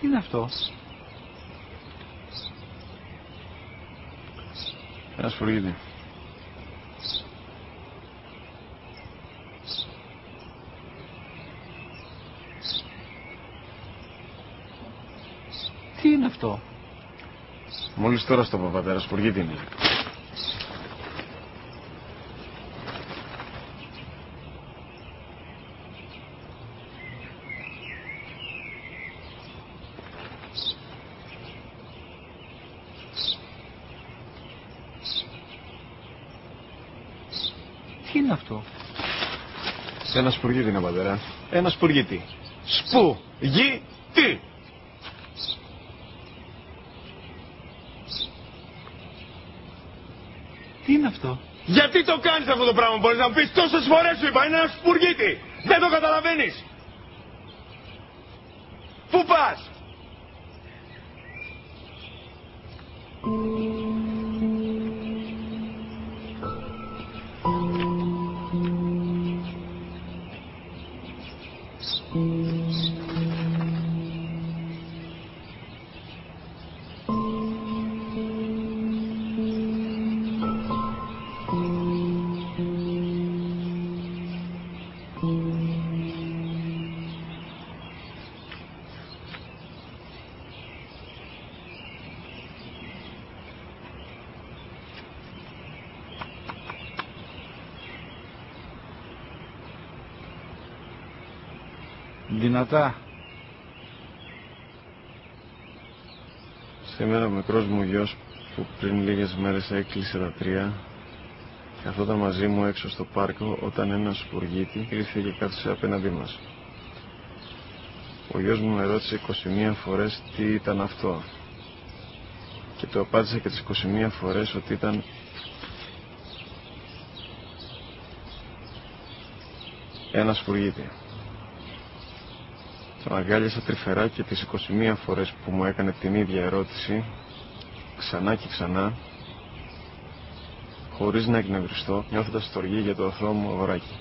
Τι είναι αυτό? Ένα σφουργίτη. Τι είναι αυτό? Μόλις τώρα στο πατέρα, σφουργίτη είναι. Τι είναι αυτό? Ένα σπουργίτη είναι, πατέρα. Ένα σπουργίτη. Σπου-γι-τι. Τι είναι αυτό? Γιατί το κάνεις αυτό το πράγμα, μπορείς να μου πεις? Τόσες φορές σου είπα, είναι ένα σπουργίτη. Δεν το καταλαβαίνεις. Πού πας? Δυνατά. Σήμερα ο μικρός μου γιος που πριν λίγες μέρες έκλεισε τα 3 καθόταν μαζί μου έξω στο πάρκο όταν ένα σπουργίτη ήρθε και κάθισε απέναντί μας. Ο γιος μου με ρώτησε 21 φορές τι ήταν αυτό και του απάντησα και τις 21 φορές ότι ήταν ένα σπουργίτη. Τον αγκάλιασα τρυφερά και τις 21 φορές που μου έκανε την ίδια ερώτηση, ξανά και ξανά, χωρίς να εκνευριστώ, νιώθοντας στοργή για το αθώο μου αγοράκι.